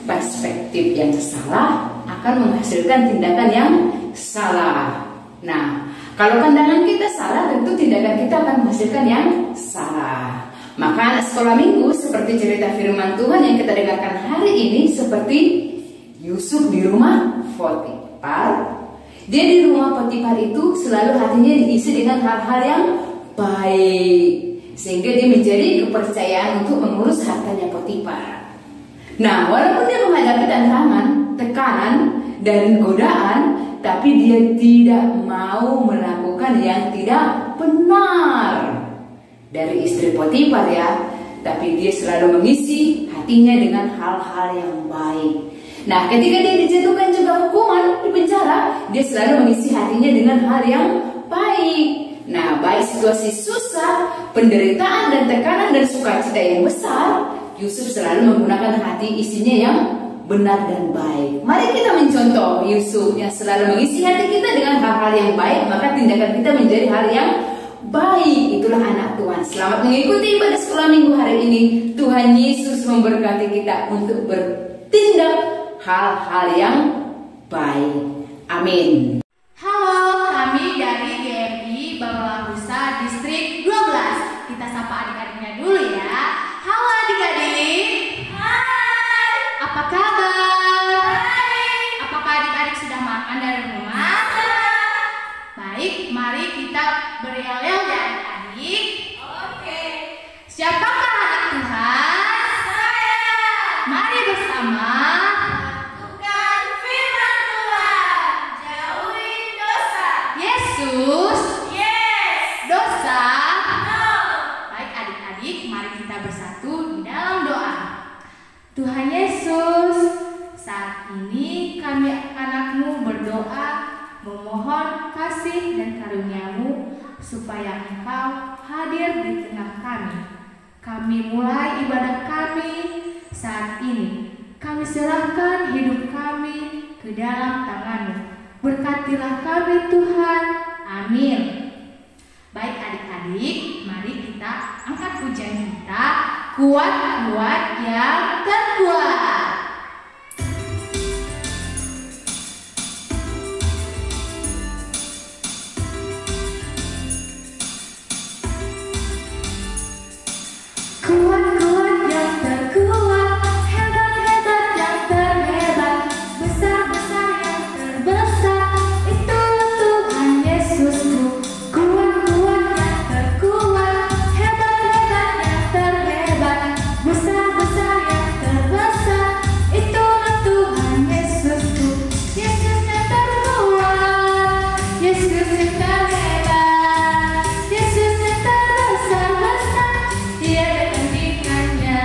perspektif yang salah akan menghasilkan tindakan yang salah. Nah, kalau pandangan kita salah, tentu tindakan kita akan menghasilkan yang salah. Maka anak sekolah minggu, seperti cerita firman Tuhan yang kita dengarkan hari ini, seperti Yusuf di rumah Potifar. Dia di rumah Potifar itu selalu hatinya diisi dengan hal-hal yang baik, sehingga dia menjadi kepercayaan untuk mengurus hartanya Potifar. Nah, walaupun dia menghadapi tantangan, tekanan, dan godaan, tapi dia tidak mau melakukan yang tidak benar dari istri Potifar ya. Tapi dia selalu mengisi hatinya dengan hal-hal yang baik. Nah, ketika dia dijatuhkan juga hukuman di penjara, dia selalu mengisi hatinya dengan hal yang baik. Nah, baik situasi susah, penderitaan dan tekanan dan sukacita yang besar, Yusuf selalu menggunakan hati isinya yang benar dan baik. Mari kita mencontoh Yusuf yang selalu mengisi hati kita dengan hal-hal yang baik, maka tindakan kita menjadi hal yang baik. Itulah anak Tuhan. Selamat mengikuti ibadah sekolah minggu hari ini. Tuhan Yesus memberkati kita untuk bertindak hal-hal yang baik. Amin. Halo, kami dari GMI Banglahusa Distrik 12. Kita sapa adik-adiknya dulu ya. Halo adik-adik. Hai. Apa kabar? Baik. Apakah adik-adik sudah makan dari rumah? Baik, mari kita beryel-yel ya adik-adik. Oke. Siapakah anak Tuhan? Saya. Mari bersama Lakukan firman Tuhan. Jauhi dosa. Yesus. Yes. Dosa. No. Baik adik-adik, mari kita bersatu di dalam doa. Tuhan Yesus, saat ini kami anak-Mu berdoa, memohon kasih dan karunia-Mu supaya Engkau hadir di tengah kami. Kami mulai ibadah kami saat ini. Kami serahkan hidup kami ke dalam tangan-Mu. Berkatilah kami Tuhan. Amin. Baik adik-adik, mari kita angkat pujian kita, kuat-kuat yang terkuat. Kuat-kuat yang terkuat, hebat-hebat yang terhebat, besar-besar yang terbesar, itulah Tuhan Yesusku. Kuat-kuat yang terkuat, hebat-hebat yang terhebat, besar-besar yang terbesar, itulah Tuhan Yesusku. Yesus yang terkuat, Yesus yang terhebat, Yesus yang terbesar-besar, tiada tandingannya.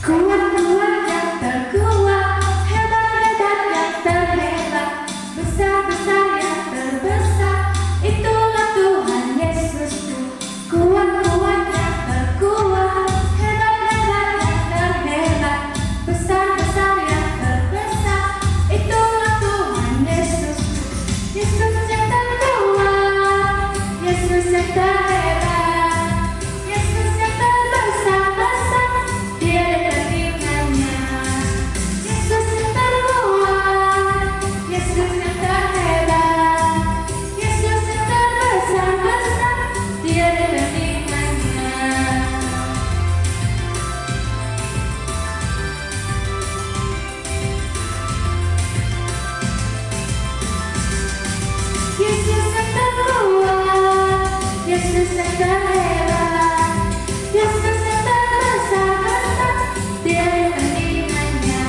Kuat-kuat yang terkuat, hebat-hebat yang terhebat, besar-besar yang terbesar, itulah Tuhan Yesusku. Kuat-kuat yang terkuat, hebat-hebat yang terhebat, besar-besar yang terbesar, itulah Tuhan Yesusku. Yesus yang terkuat, Yesus yang terhebat, Yesus yang terbesar-besar, tiada tandingannya. Yesus yang terkuat, Yesus yang terhebat, Yesus yang terbesar-besar, tiada tandingannya. Yesus yang terkuat, Yesus yang terhebat, Yesus yang terbesar-besar, tiada tandingannya.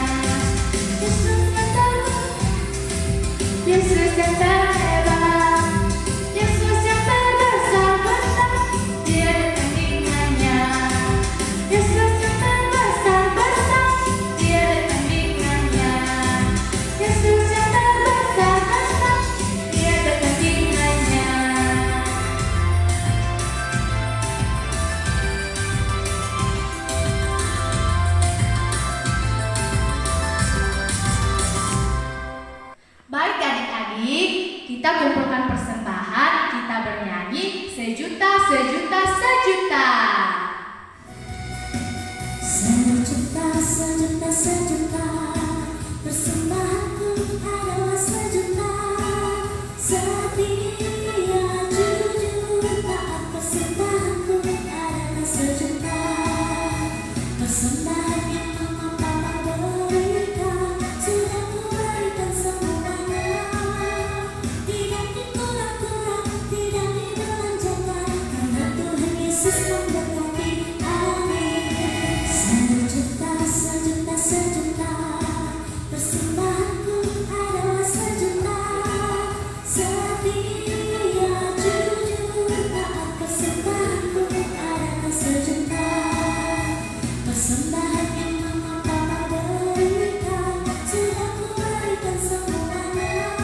Yesus yang terkuat, Yesus yang terhebat, Yesus yang terbesar-besar, tiada tandingannya. Yesus yang terbesar-besar, tiada tandingannya. Yesus yang terbesar-besar, tiada tandingannya. adik-adik, kita kumpulkan persembahan, kita bernyanyi sejuta, sejuta, sejuta. Sejuta, sejuta, sejuta, persembahanku adalah sejuta. Setia, jujur, taat, persembahanku adalah sejuta. Persembahan yang mama papa berikan, sudah kuberikan semuanya. Tidak dikurang-kurang, tidak dibelanjakan, karena Tuhan Yesus memberkati. Amin. Sejuta, sejuta, sejuta, persembahanku adalah sejuta. Setia, jujur, taat, persembahanku adalah sejuta. Persembahan yang mama papa berikan, sudah kuberikan semuanya.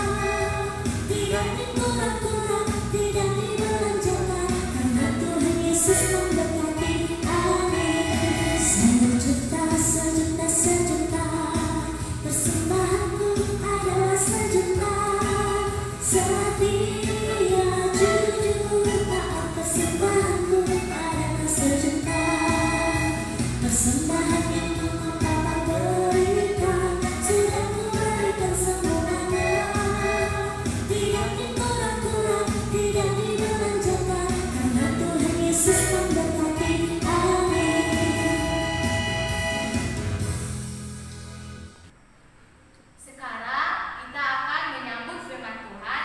Tidak dikurang-kurang, tidak dibelanjakan, karena Tuhan Yesus memberkati. Amin. Sejuta, sejuta, sejuta, persembahanku adalah sejuta. Setia, jujur, taat, persembahanku adalah sejuta. Persembahan yang mama papa berikan, sudah kuberikan semuanya. Tidak dikurang-kurang, tidak dibelanjakan, karena Tuhan Yesus memberkati. Amin. Sekarang kita akan menyambut firman Tuhan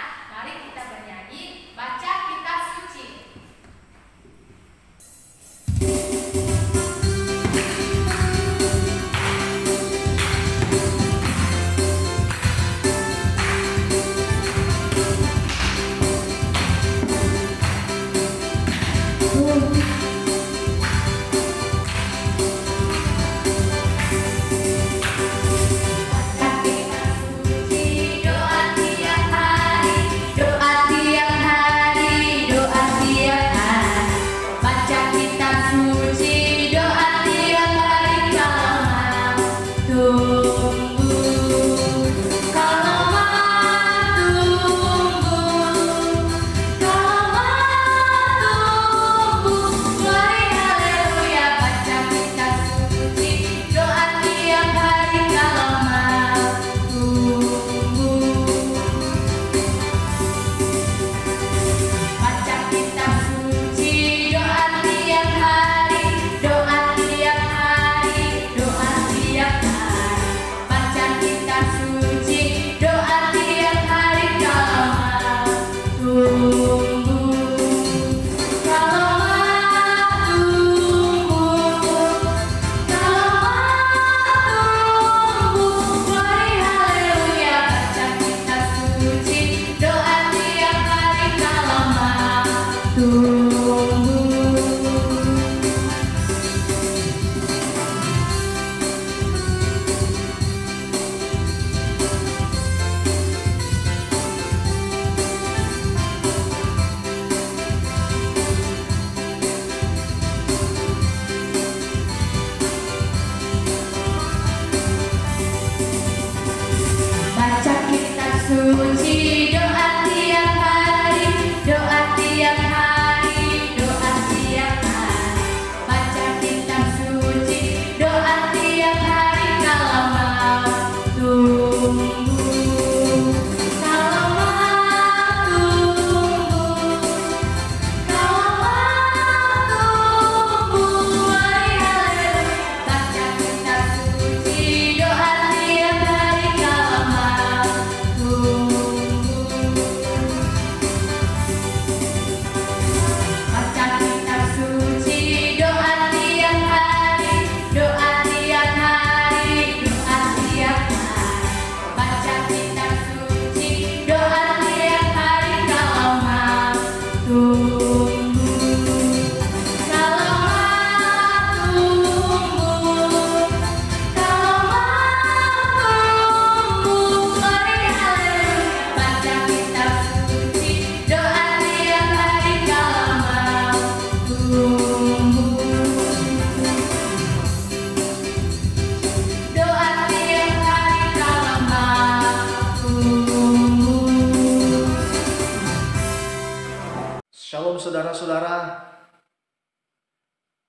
Shalom saudara-saudara,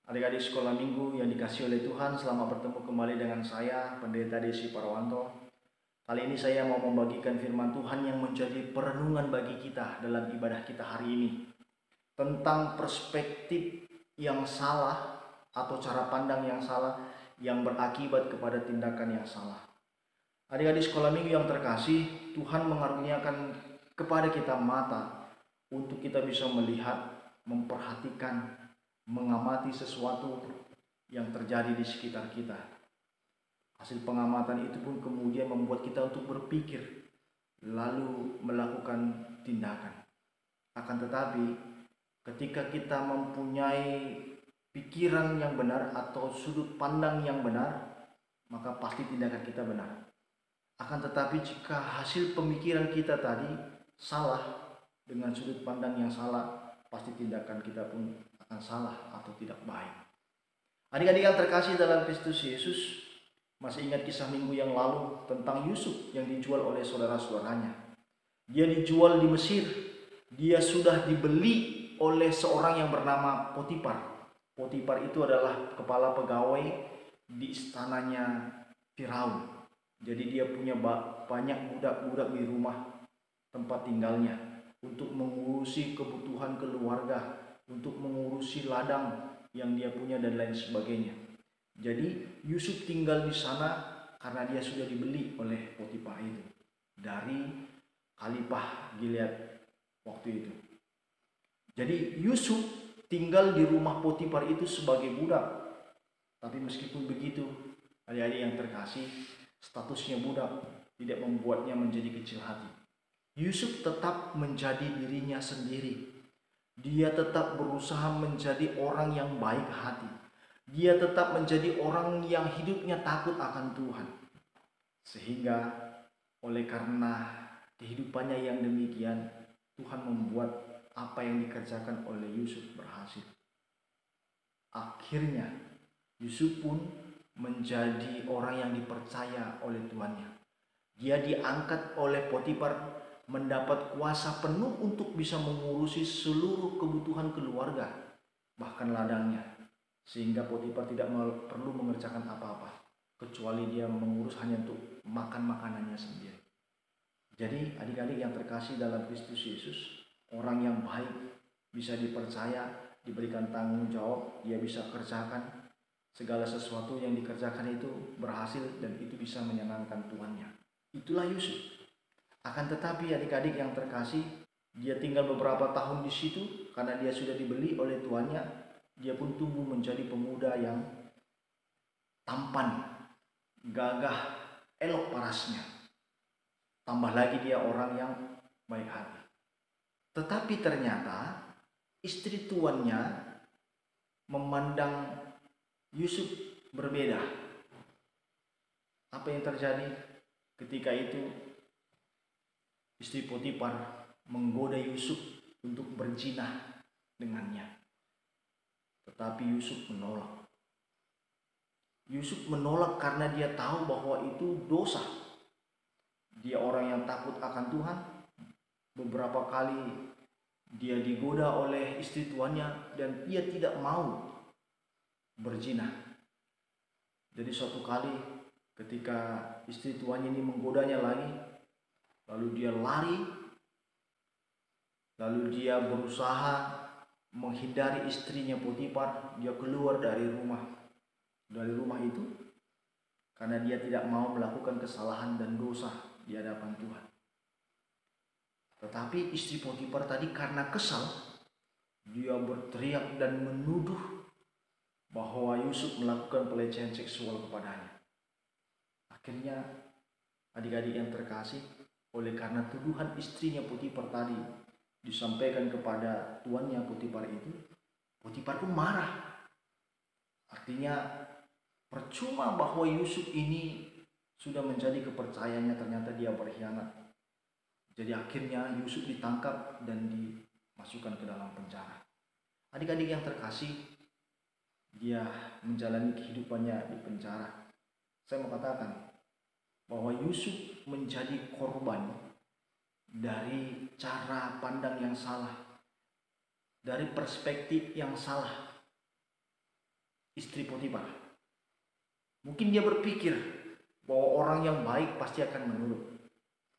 adik-adik sekolah minggu yang dikasihi oleh Tuhan. Selamat bertemu kembali dengan saya, Pendeta Desi Parwanto. Kali ini saya mau membagikan firman Tuhan yang menjadi perenungan bagi kita dalam ibadah kita hari ini, tentang perspektif yang salah atau cara pandang yang salah yang berakibat kepada tindakan yang salah. Adik-adik sekolah minggu yang terkasih, Tuhan mengaruniakan kepada kita mata untuk kita bisa melihat, memperhatikan, mengamati sesuatu yang terjadi di sekitar kita. Hasil pengamatan itu pun kemudian membuat kita untuk berpikir, lalu melakukan tindakan. Akan tetapi, ketika kita mempunyai pikiran yang benar atau sudut pandang yang benar, maka pasti tindakan kita benar. Akan tetapi jika hasil pemikiran kita tadi salah, dengan sudut pandang yang salah, pasti tindakan kita pun akan salah atau tidak baik. Adik-adik yang terkasih dalam Kristus Yesus, masih ingat kisah minggu yang lalu tentang Yusuf yang dijual oleh saudara-saudaranya. Dia dijual di Mesir. Dia sudah dibeli oleh seorang yang bernama Potifar. Potifar itu adalah kepala pegawai di istananya Firaun. Jadi dia punya banyak budak-budak di rumah tempat tinggalnya, untuk mengurusi kebutuhan keluarga, untuk mengurusi ladang yang dia punya dan lain sebagainya. Jadi Yusuf tinggal di sana karena dia sudah dibeli oleh Potifar itu dari Khalifah Gilead waktu itu. Jadi Yusuf tinggal di rumah Potifar itu sebagai budak. Tapi meskipun begitu, adik-adik yang terkasih, statusnya budak tidak membuatnya menjadi kecil hati. Yusuf tetap menjadi dirinya sendiri. Dia tetap berusaha menjadi orang yang baik hati. Dia tetap menjadi orang yang hidupnya takut akan Tuhan. Sehingga oleh karena kehidupannya yang demikian, Tuhan membuat apa yang dikerjakan oleh Yusuf berhasil. Akhirnya Yusuf pun menjadi orang yang dipercaya oleh tuannya. Dia diangkat oleh Potifar, mendapat kuasa penuh untuk bisa mengurusi seluruh kebutuhan keluarga, bahkan ladangnya, sehingga Potifar tidak perlu mengerjakan apa-apa kecuali dia mengurus hanya untuk makan makanannya sendiri. Jadi adik-adik yang terkasih dalam Kristus Yesus, orang yang baik bisa dipercaya, diberikan tanggung jawab, dia bisa kerjakan segala sesuatu yang dikerjakan itu berhasil dan itu bisa menyenangkan tuannya. Itulah Yusuf. Akan tetapi adik-adik yang terkasih, dia tinggal beberapa tahun di situ karena dia sudah dibeli oleh tuannya. Dia pun tumbuh menjadi pemuda yang tampan, gagah, elok parasnya. Tambah lagi dia orang yang baik hati. Tetapi ternyata istri tuannya memandang Yusuf berbeda. Apa yang terjadi ketika itu? Istri Potifar menggoda Yusuf untuk berzina dengannya. Tetapi Yusuf menolak. Yusuf menolak karena dia tahu bahwa itu dosa. Dia orang yang takut akan Tuhan. Beberapa kali dia digoda oleh istri tuannya dan dia tidak mau berzina. Jadi suatu kali ketika istri tuannya ini menggodanya lagi, lalu dia lari, lalu dia berusaha menghindari istrinya Potifar. Dia keluar dari rumah itu karena dia tidak mau melakukan kesalahan dan dosa di hadapan Tuhan. Tetapi istri Potifar tadi karena kesal, dia berteriak dan menuduh bahwa Yusuf melakukan pelecehan seksual kepadanya. Akhirnya adik-adik yang terkasih, oleh karena tuduhan istrinya Potifar tadi disampaikan kepada tuannya Potifar itu, Potifar pun marah. Artinya percuma bahwa Yusuf ini sudah menjadi kepercayaannya, ternyata dia berkhianat. Jadi akhirnya Yusuf ditangkap dan dimasukkan ke dalam penjara. Adik-adik yang terkasih, dia menjalani kehidupannya di penjara. Saya mau katakan bahwa Yusuf menjadi korban dari cara pandang yang salah, dari perspektif yang salah istri Potifar. Mungkin dia berpikir bahwa orang yang baik pasti akan menurut,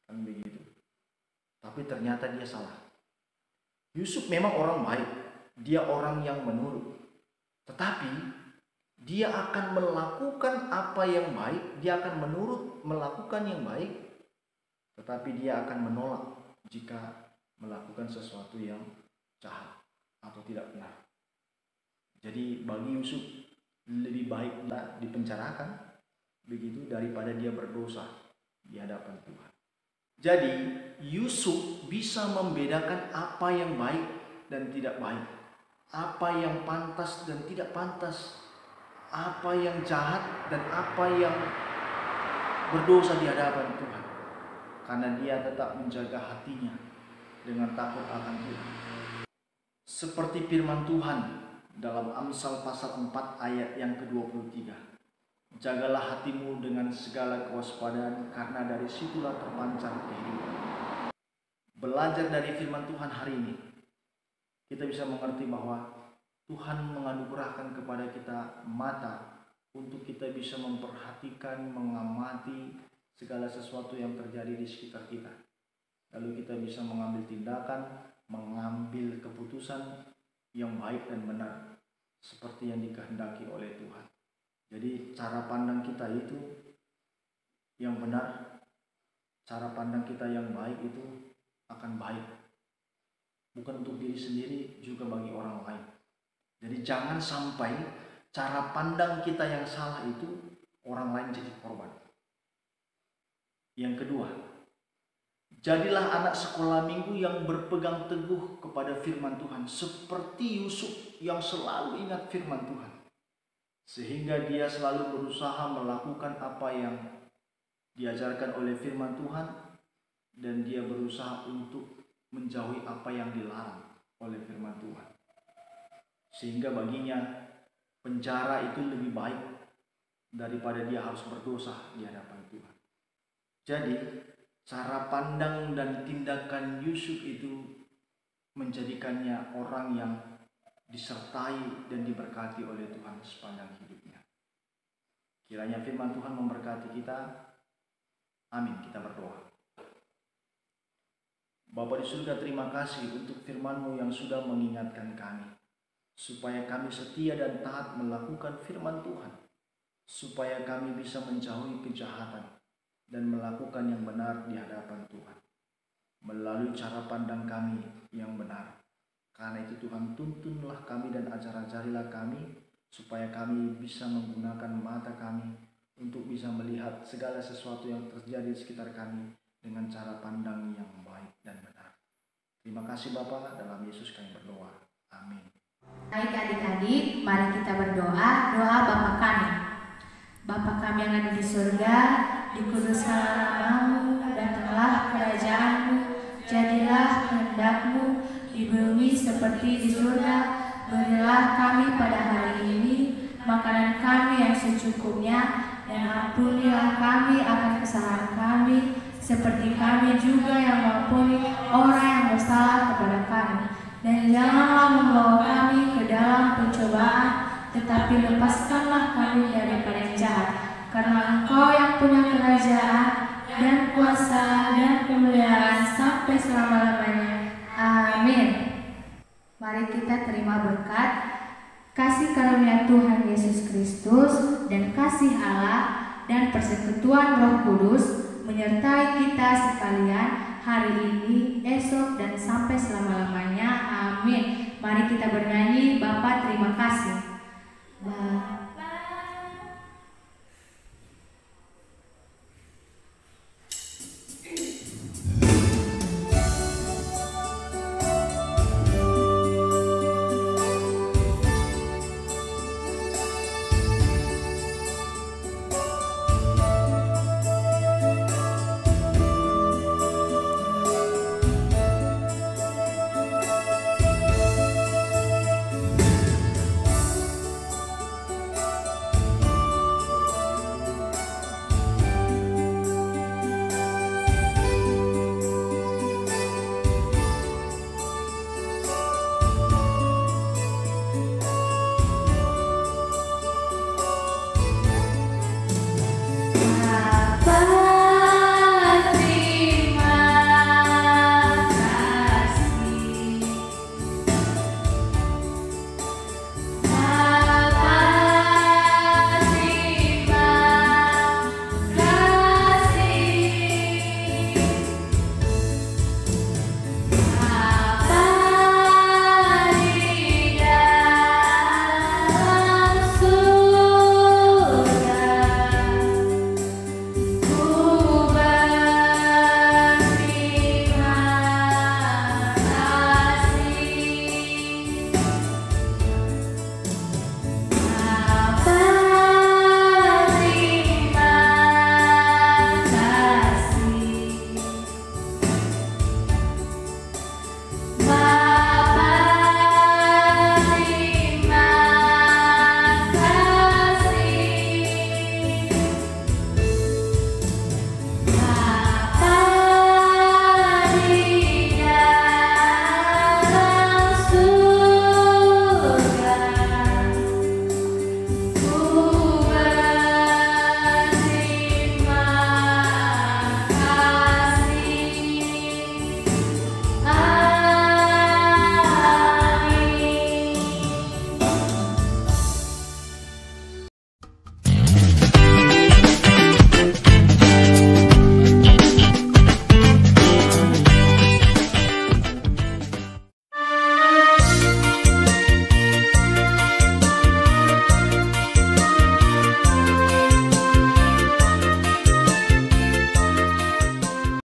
kan begitu. Tapi ternyata dia salah. Yusuf memang orang baik, dia orang yang menurut. Tetapi dia akan melakukan apa yang baik, dia akan menurut melakukan yang baik, tetapi dia akan menolak jika melakukan sesuatu yang jahat atau tidak benar. Jadi bagi Yusuf lebih baik dia dipenjarakan begitu daripada dia berdosa di hadapan Tuhan. Jadi Yusuf bisa membedakan apa yang baik dan tidak baik, apa yang pantas dan tidak pantas, apa yang jahat dan apa yang berdosa di hadapan Tuhan, karena dia tetap menjaga hatinya dengan takut akan Tuhan. Seperti firman Tuhan dalam Amsal pasal 4 ayat yang ke-23. Jagalah hatimu dengan segala kewaspadaan, karena dari situlah terpancar kehidupan. Belajar dari firman Tuhan hari ini, kita bisa mengerti bahwa Tuhan menganugerahkan kepada kita mata untuk kita bisa memperhatikan, mengamati segala sesuatu yang terjadi di sekitar kita. Lalu kita bisa mengambil tindakan, mengambil keputusan yang baik dan benar seperti yang dikehendaki oleh Tuhan. Jadi cara pandang kita itu yang benar, cara pandang kita yang baik itu akan baik. Bukan untuk diri sendiri, juga bagi orang lain. Jadi jangan sampai cara pandang kita yang salah itu orang lain jadi korban. Yang kedua, jadilah anak sekolah minggu yang berpegang teguh kepada firman Tuhan, seperti Yusuf yang selalu ingat firman Tuhan, sehingga dia selalu berusaha melakukan apa yang diajarkan oleh firman Tuhan, dan dia berusaha untuk menjauhi apa yang dilarang oleh firman Tuhan. Sehingga baginya penjara itu lebih baik daripada dia harus berdosa di hadapan Tuhan. Jadi cara pandang dan tindakan Yusuf itu menjadikannya orang yang disertai dan diberkati oleh Tuhan sepanjang hidupnya. Kiranya firman Tuhan memberkati kita. Amin. Kita berdoa. Bapa di surga, terima kasih untuk firman-Mu yang sudah mengingatkan kami, supaya kami setia dan taat melakukan firman Tuhan, supaya kami bisa menjauhi kejahatan dan melakukan yang benar di hadapan Tuhan, melalui cara pandang kami yang benar. Karena itu Tuhan, tuntunlah kami dan ajar-ajarilah kami, supaya kami bisa menggunakan mata kami untuk bisa melihat segala sesuatu yang terjadi di sekitar kami dengan cara pandang yang baik dan benar. Terima kasih Bapa, dalam Yesus kami berdoa. Amin. Baik adik-adik, mari kita berdoa, doa Bapa kami. Bapa kami yang ada di surga, dikuduskanlah nama-Mu, datanglah kerajaan-Mu, jadilah kehendak-Mu di bumi seperti di surga. Berilah kami pada hari ini makanan kami yang secukupnya, dan ampunilah kami akan kesalahan kami, seperti kami juga yang mengampuni orang yang bersalah kepada kami. Dan janganlah membawa kami ke dalam pencobaan, tetapi lepaskanlah kami daripada yang jahat. Karena Engkau yang punya kerajaan dan kuasa dan kemuliaan sampai selama-lamanya. Amin. Mari kita terima berkat. Kasih karunia Tuhan Yesus Kristus dan kasih Allah dan persekutuan Roh Kudus menyertai kita sekalian hari ini, esok, dan sampai selama-lamanya. Amin. Mari kita bernyanyi, Bapa terima kasih.